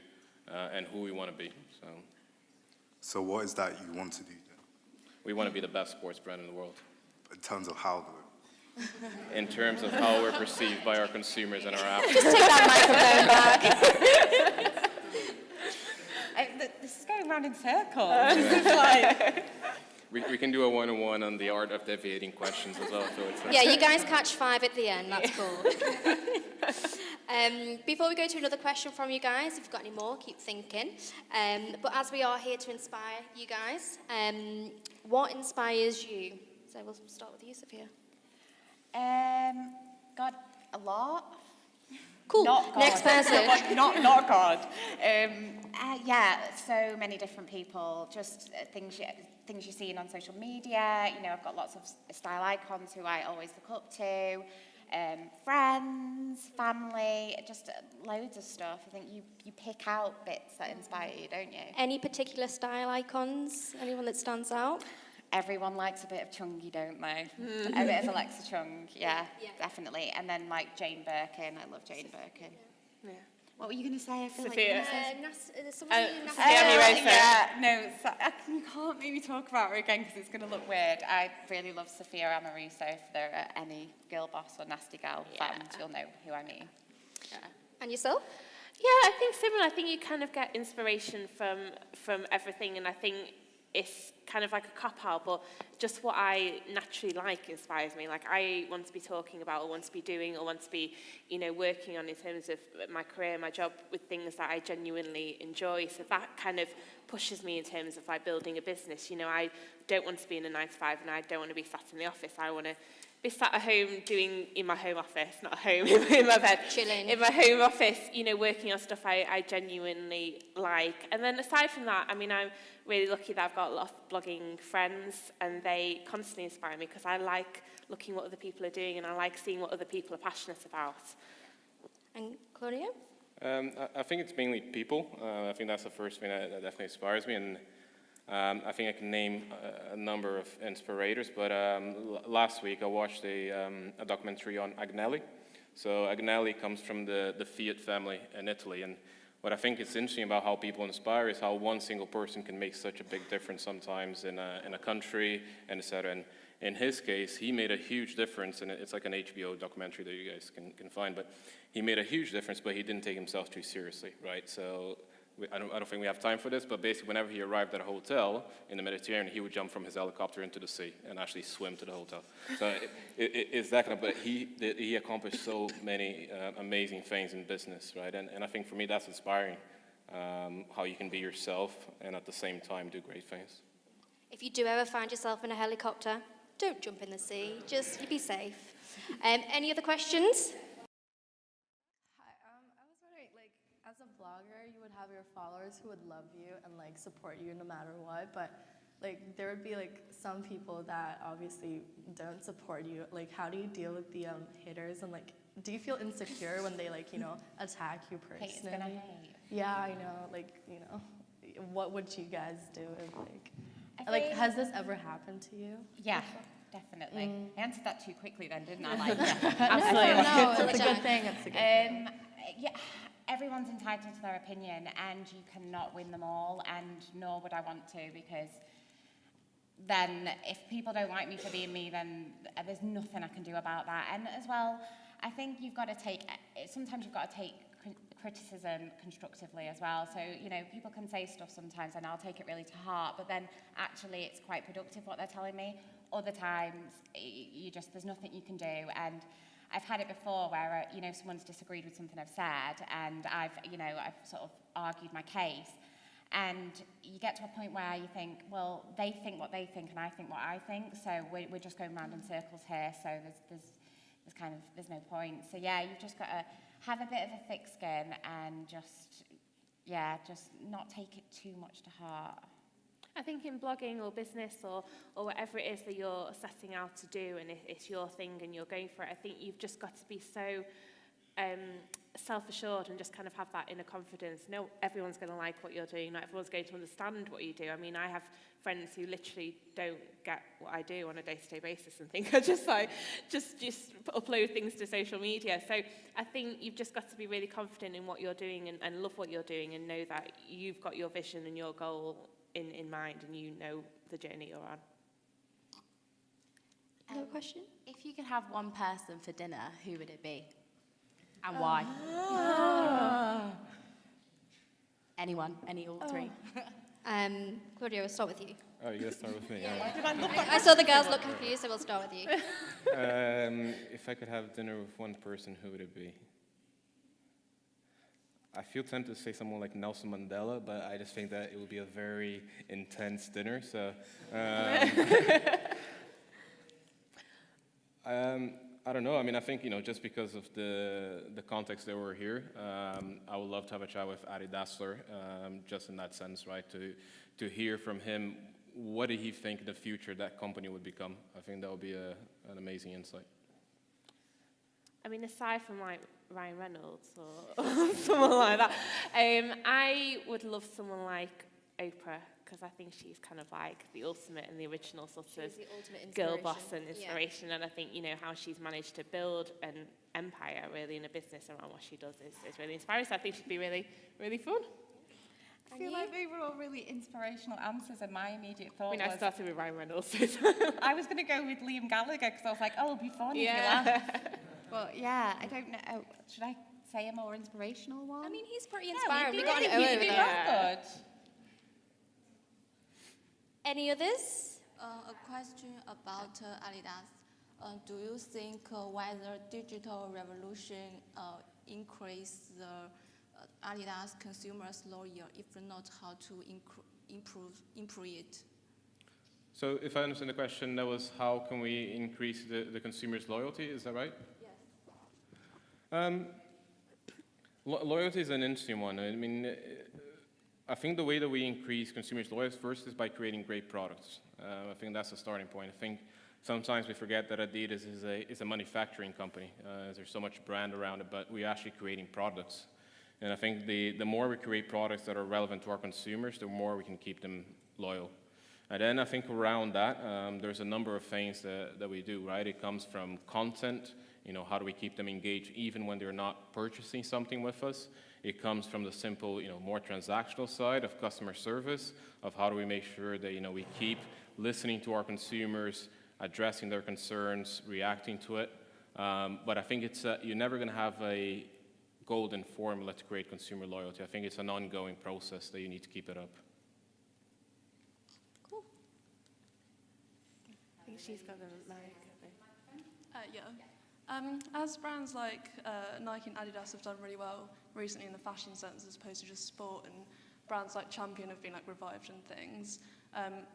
and who we want to be. So what is that you want to do then? We want to be the best sports brand in the world. In terms of how, though? In terms of how we're perceived by our consumers and our athletes. Just take that microphone back. This is going round in circles. We can do a one-on-one on the art of deviating questions as well. So it's Yeah, you guys catch 5 at the end. That's cool. Before we go to another question from you guys, if you've got any more, keep thinking. But as we are here to inspire you guys, what inspires you? So we'll start with you, Sophia. God, a lot. Cool. Not God. Next person. not God. Yeah, so many different people. Just things you're seeing on social media. You know, I've got lots of style icons who I always look up to. Friends, family, just loads of stuff. I think you pick out bits that inspire you, don't you? Any particular style icons? Anyone that stands out? Everyone likes a bit of Chungy, don't they? A bit of Alexa Chung, yeah, definitely. And then like Jane Birkin, I love Jane Birkin. Yeah. What were you going to say? I feel Sophia. You can't maybe talk about her again because it's going to look weird. I really love Sophia Amoruso. If there are any girl boss or nasty gal fans, you'll know who I mean. Yeah. And yourself? Yeah, I think similar. I think you kind of get inspiration from everything, and I think it's kind of like a cop-out, but just what I naturally like inspires me. Like, I want to be talking about, or want to be doing, or want to be, working on in terms of my career, my job, with things that I genuinely enjoy. So that kind of pushes me in terms of like building a business. I don't want to be in a 9-to-5, and I don't want to be sat in the office. I want to be sat at home in my home office, not at home, in my bed. Chilling. In my home office, working on stuff I genuinely like. And then aside from that, I mean, I'm really lucky that I've got a lot of blogging friends, and they constantly inspire me because I like looking what other people are doing, and I like seeing what other people are passionate about. And Claudio? I think it's mainly people. I think that's the first thing that definitely inspires me, and I think I can name a number of inspirators, but last week I watched a documentary on Agnelli. So Agnelli comes from the Fiat family in Italy, and what I think is interesting about how people inspire is how one single person can make such a big difference sometimes in a country, and etc. And in his case, he made a huge difference, and it's like an HBO documentary that you guys can find, but he made a huge difference, but he didn't take himself too seriously, right? So I don't think we have time for this, but basically whenever he arrived at a hotel in the Mediterranean, he would jump from his helicopter into the sea and actually swim to the hotel. So it's that kind of, but he accomplished so many amazing things in business, right? And I think for me that's inspiring, how you can be yourself and at the same time do great things. If you do ever find yourself in a helicopter, don't jump in the sea, just be safe. Any other questions? As a blogger, you would have your followers who would love you and like support you no matter what, but like there would be like some people that obviously don't support you. Like, how do you deal with the haters, and like do you feel insecure when they like attack you personally? Hate's gonna hate. Yeah, I know. Like, what would you guys do if has this ever happened to you? Yeah, definitely. I answered that too quickly then, didn't I? Absolutely. No, it's a good thing. It's a good thing. Yeah. Everyone's entitled to their opinion, and you cannot win them all, and nor would I want to, because then if people don't like me for being me, then there's nothing I can do about that. And as well, I think sometimes you've got to take criticism constructively as well. So, people can say stuff sometimes and I'll take it really to heart, but then actually it's quite productive what they're telling me. Other times, there's nothing you can do. And I've had it before where, someone's disagreed with something I've said, and I've sort of argued my case, and you get to a point where you think, well, they think what they think and I think what I think, so we're just going round in circles here, so there's no point. So yeah, you've just got to have a bit of a thick skin and just not take it too much to heart. I think in blogging or business or whatever it is that you're setting out to do, and it's your thing and you're going for it, I think you've just got to be so self-assured and just kind of have that inner confidence. No, everyone's going to like what you're doing. Not everyone's going to understand what you do. I mean, I have friends who literally don't get what I do on a day-to-day basis and think I just upload things to social media. So I think you've just got to be really confident in what you're doing and love what you're doing, and know that you've got your vision and your goal in mind, and you know the journey you're on. Another question? If you could have one person for dinner, who would it be? And why? Anyone, all three. Claudio, we'll start with you. Oh, you gotta start with me. I saw the girls look confused, so we'll start with you. If I could have dinner with one person, who would it be? I feel tempted to say someone like Nelson Mandela, but I just think that it would be a very intense dinner. So, I don't know. I mean, I think, just because of the context that we're here, I would love to have a chat with Adidas, just in that sense, right? To hear from him, what did he think in the future that company would become? I think that would be an amazing insight. I mean, aside from like Ryan Reynolds or someone like that, I would love someone like Oprah, because I think she's kind of like the ultimate and the original sort of girl boss and inspiration. Yeah. And I think, how she's managed to build an empire really in a business around what she does is really inspiring. So I think she'd be really, really fun. I feel like they were all really inspirational answers, and my immediate thought was... I started with Ryan Reynolds. I was going to go with Liam Gallagher, because I was like, it'll be fun if you laugh. But yeah, I don't know. Should I say a more inspirational one? I mean, he's pretty inspiring. Good. Any others? A question about Adidas. Do you think whether digital revolution increase the Adidas consumers loyal? If not, how to improve it? So if I understand the question, that was how can we increase the consumer's loyalty, is that right? Yes. Loyalty is an interesting one. I mean, I think the way that we increase consumers' loyalty first is by creating great products. I think that's the starting point. I think sometimes we forget that Adidas is a manufacturing company. There's so much brand around it, but we're actually creating products. And I think the more we create products that are relevant to our consumers, the more we can keep them loyal. And then I think around that, there's a number of things that we do, right? It comes from content, how do we keep them engaged even when they're not purchasing something with us? It comes from the simple, more transactional side of customer service, of how do we make sure that, we keep listening to our consumers, addressing their concerns, reacting to it. But I think you're never going to have a golden formula to create consumer loyalty. I think it's an ongoing process that you need to keep it up. Cool. I think she's got the mic. Yeah. As brands like Nike and Adidas have done really well recently in the fashion sense as opposed to just sport, and brands like Champion have been revived and things,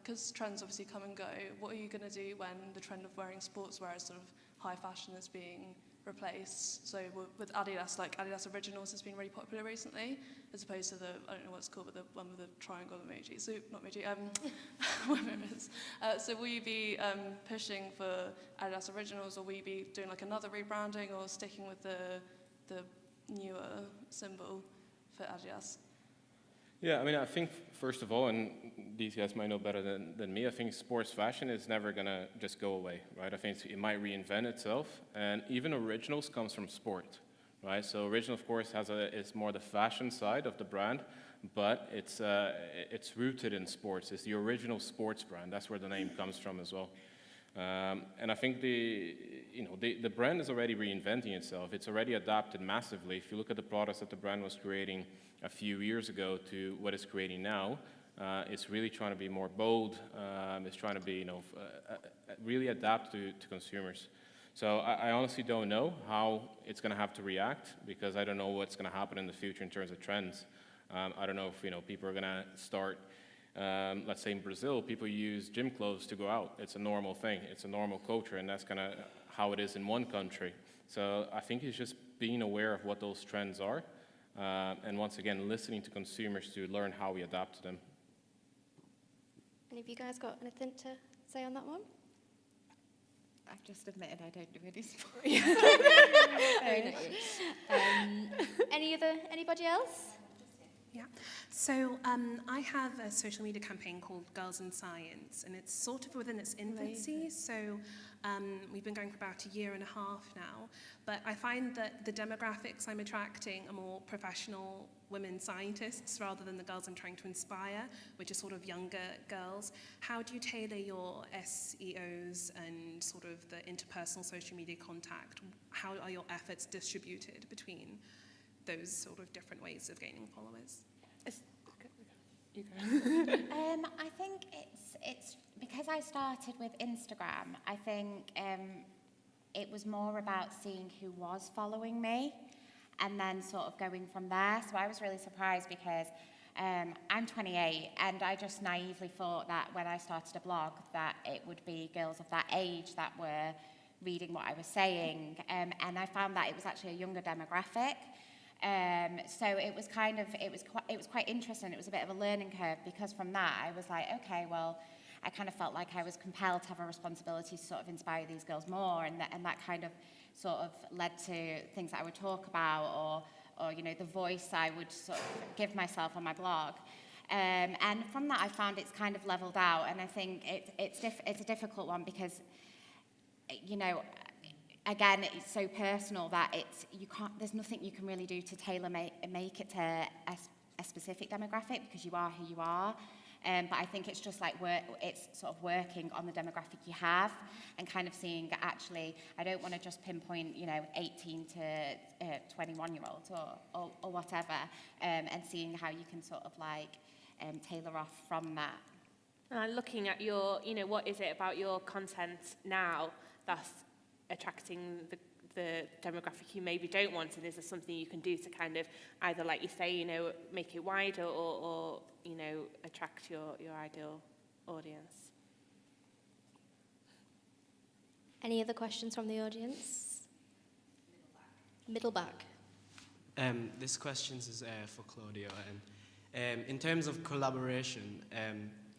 because trends obviously come and go, what are you going to do when the trend of wearing sportswear as sort of high fashion is being replaced? So with Adidas, Adidas Originals has been really popular recently, as opposed to I don't know what it's called, but the one with the triangle emoji. So, not emoji, whatever it is. So will you be pushing for Adidas Originals, or will you be doing another rebranding, or sticking with the newer symbol for Adidas? Yeah, I mean, I think, first of all, and these guys might know better than me, I think sports fashion is never going to just go away, right? I think it might reinvent itself, and even Originals comes from sport, right? So Original, of course, is more the fashion side of the brand, but it's rooted in sports. It's the original sports brand. That's where the name comes from as well. And I think the brand is already reinventing itself. It's already adapted massively. If you look at the products that the brand was creating a few years ago to what it's creating now, it's really trying to be more bold. It's trying to be, really adapt to consumers. So I honestly don't know how it's going to have to react, because I don't know what's going to happen in the future in terms of trends. I don't know if people are going to start. Let's say in Brazil, people use gym clothes to go out. It's a normal thing. It's a normal culture, and that's kind of how it is in one country. So I think it's just being aware of what those trends are, and once again, listening to consumers to learn how we adapt to them. Any of you guys got anything to say on that one? I've just admitted I don't do any sport. Anybody else? Yeah. So I have a social media campaign called Girls in Science, and it's sort of within its infancy. Amazing. So we've been going for about a year and a half now. But I find that the demographics I'm attracting are more professional women scientists rather than the girls I'm trying to inspire, which are sort of younger girls. How do you tailor your SEOs and sort of the interpersonal social media contact? How are your efforts distributed between those sort of different ways of gaining followers? I think it's because I started with Instagram. I think it was more about seeing who was following me, and then sort of going from there. So I was really surprised because I'm 28, and I just naively thought that when I started a blog that it would be girls of that age that were reading what I was saying, and I found that it was actually a younger demographic. So it was quite interesting. It was a bit of a learning curve, because from that I was like, okay, well, I kind of felt like I was compelled to have a responsibility to sort of inspire these girls more, and that kind of sort of led to things that I would talk about, or the voice I would sort of give myself on my blog. And from that I found it's kind of leveled out, and I think it's a difficult one because, again, it's so personal that there's nothing you can really do to tailor make it to a specific demographic, because you are who you are. But I think it's just it's sort of working on the demographic you have, and kind of seeing that actually I don't want to just pinpoint 18 to 21-year-olds or whatever, and seeing how you can sort of tailor off from that. Looking at your, what is it about your content now that's attracting the demographic you maybe don't want, and is there something you can do to kind of either, like you say, make it wider or attract your ideal audience? Any other questions from the audience? Middle back. This question is for Claudio. In terms of collaboration,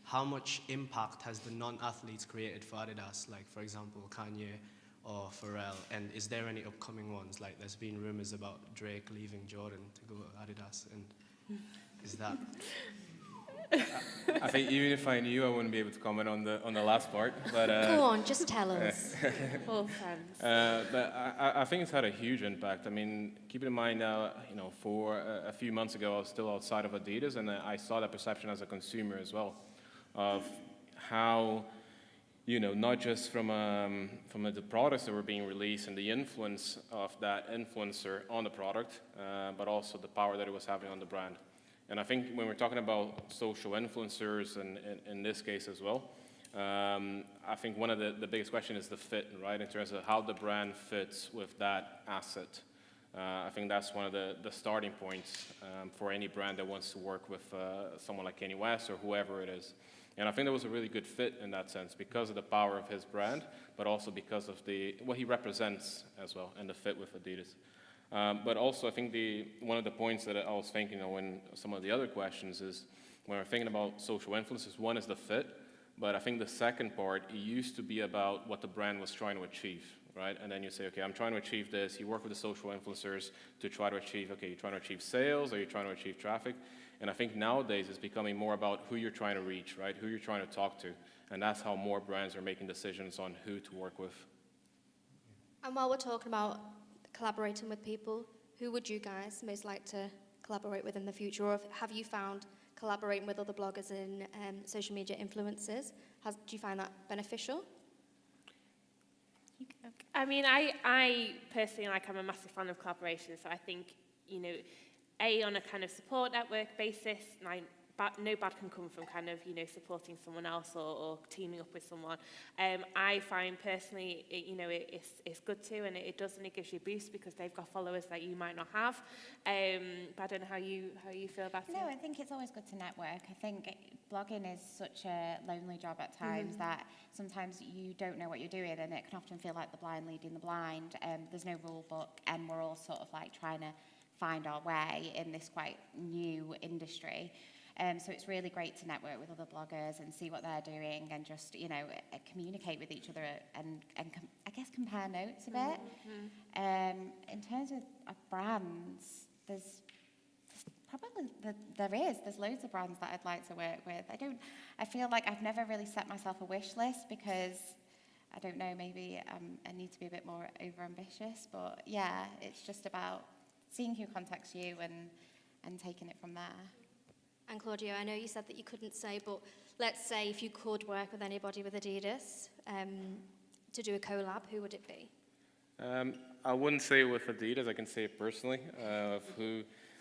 how much impact has the non-athletes created for Adidas? Like, for example, Kanye or Pharrell. And is there any upcoming ones? Like, there's been rumors about Drake leaving Jordan to go Adidas. And is that... I think even if I knew, I wouldn't be able to comment on the last part. But go on, just tell us. All friends. But I think it's had a huge impact. I mean, keep in mind now, for a few months ago, I was still outside of Adidas, and I saw that perception as a consumer as well, of how, not just from the products that were being released and the influence of that influencer on the product, but also the power that it was having on the brand. And I think when we're talking about social influencers, and in this case as well, I think one of the biggest questions is the fit, right, in terms of how the brand fits with that asset. I think that's one of the starting points for any brand that wants to work with someone like Kanye West or whoever it is. And I think that was a really good fit in that sense because of the power of his brand, but also because of what he represents as well and the fit with Adidas. But also, I think one of the points that I was thinking of when some of the other questions is when we're thinking about social influences, one is the fit, but I think the second part, it used to be about what the brand was trying to achieve, right? And then you say, okay, I'm trying to achieve this. You work with the social influencers to try to achieve, okay, you're trying to achieve sales or you're trying to achieve traffic. And I think nowadays it's becoming more about who you're trying to reach, right? Who you're trying to talk to. And that's how more brands are making decisions on who to work with. And while we're talking about collaborating with people, who would you guys most like to collaborate with in the future? Or have you found collaborating with other bloggers and social media influencers, do you find that beneficial? I mean, I personally, I'm a massive fan of collaboration, so I think, on a kind of support network basis, no bad can come from kind of, supporting someone else or teaming up with someone. I find personally, it's good too, and it does, and it gives you a boost because they've got followers that you might not have. But I don't know how you feel about it. No, I think it's always good to network. I think blogging is such a lonely job at times that sometimes you don't know what you're doing, and it can often feel like the blind leading the blind. There's no rule book, and we're all sort of like trying to find our way in this quite new industry. So it's really great to network with other bloggers and see what they're doing and just, communicate with each other and I guess compare notes a bit. In terms of brands, there's loads of brands that I'd like to work with. I feel like I've never really set myself a wish list because, I don't know, maybe I need to be a bit more over-ambitious. But yeah, it's just about seeing who contacts you and taking it from there. And Claudio, I know you said that you couldn't say, but let's say if you could work with anybody with Adidas to do a collab, who would it be? I wouldn't say with Adidas. I can say it personally.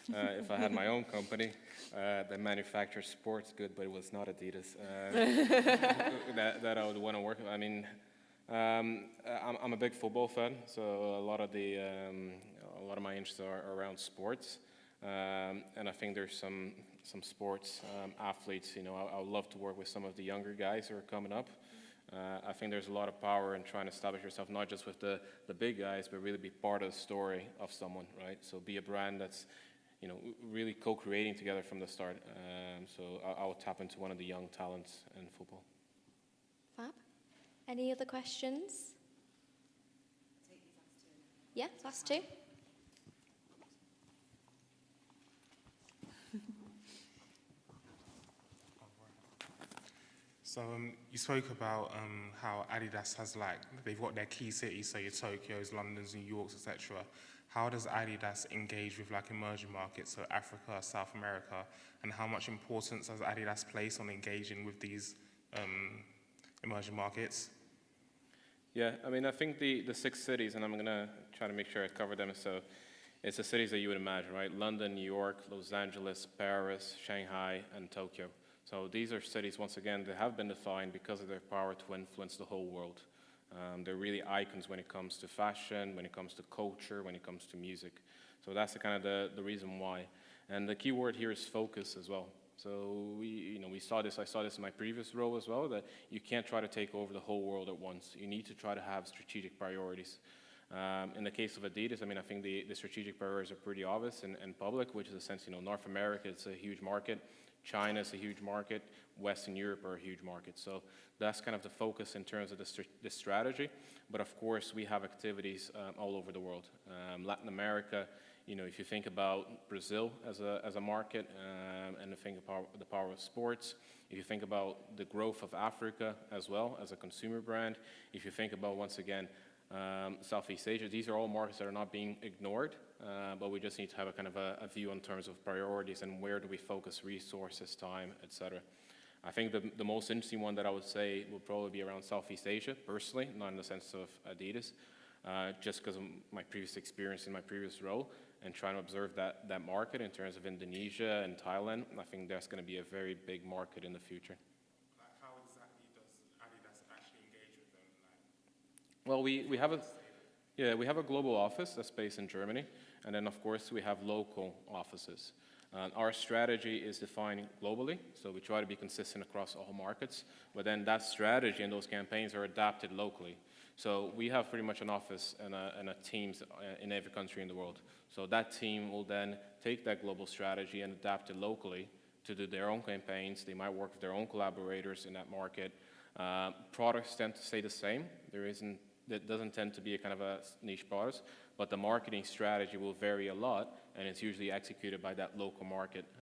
If I had my own company that manufactures sports goods, but it was not Adidas, that I would want to work with. I mean, I'm a big football fan, so a lot of my interests are around sports, and I think there's some sports athletes. I would love to work with some of the younger guys who are coming up. I think there's a lot of power in trying to establish yourself, not just with the big guys, but really be part of the story of someone, right? So be a brand that's, really co-creating together from the start. So I would tap into one of the young talents in football. Fab. Any other questions? Yeah, last two. So you spoke about how Adidas has they've got their key cities, so your Tokyos, Londons, New Yorks, etc. How does Adidas engage with emerging markets, so Africa, South America, and how much importance does Adidas place on engaging with these emerging markets? Yeah, I mean, I think the 6 cities, and I'm going to try to make sure I cover them, so it's the cities that you would imagine, right? London, New York, Los Angeles, Paris, Shanghai, and Tokyo. So So these are cities, once again, that have been defined because of their power to influence the whole world. They're really icons when it comes to fashion, when it comes to culture, when it comes to music. So that's the reason why. And the key word here is focus as well. So I saw this in my previous role as well, that you can't try to take over the whole world at once. You need to try to have strategic priorities. In the case of Adidas, I think the strategic priorities are pretty obvious and public, which is a sense, North America, it's a huge market. China is a huge market. Western Europe are a huge market. So that's kind of the focus in terms of the strategy. But of course, we have activities all over the world. Latin America, if you think about Brazil as a market, and you think about the power of sports, if you think about the growth of Africa as well as a consumer brand, if you think about, once again, Southeast Asia, these are all markets that are not being ignored, but we just need to have a kind of a view in terms of priorities and where do we focus resources, time, etc. I think the most interesting one that I would say would probably be around Southeast Asia, personally, not in the sense of Adidas, just because of my previous experience in my previous role and trying to observe that market in terms of Indonesia and Thailand. I think that's going to be a very big market in the future. How exactly does Adidas actually engage with them? Well, we have a global office that's based in Germany, and then of course we have local offices. Our strategy is defined globally, so we try to be consistent across all markets, but then that strategy and those campaigns are adapted locally. So we have pretty much an office and a teams in every country in the world. So that team will then take that global strategy and adapt it locally to do their own campaigns. They might work with their own collaborators in that market. Products tend to stay the same. That doesn't tend to be a kind of a niche product, but the marketing strategy will vary a lot, and it's usually executed by that local market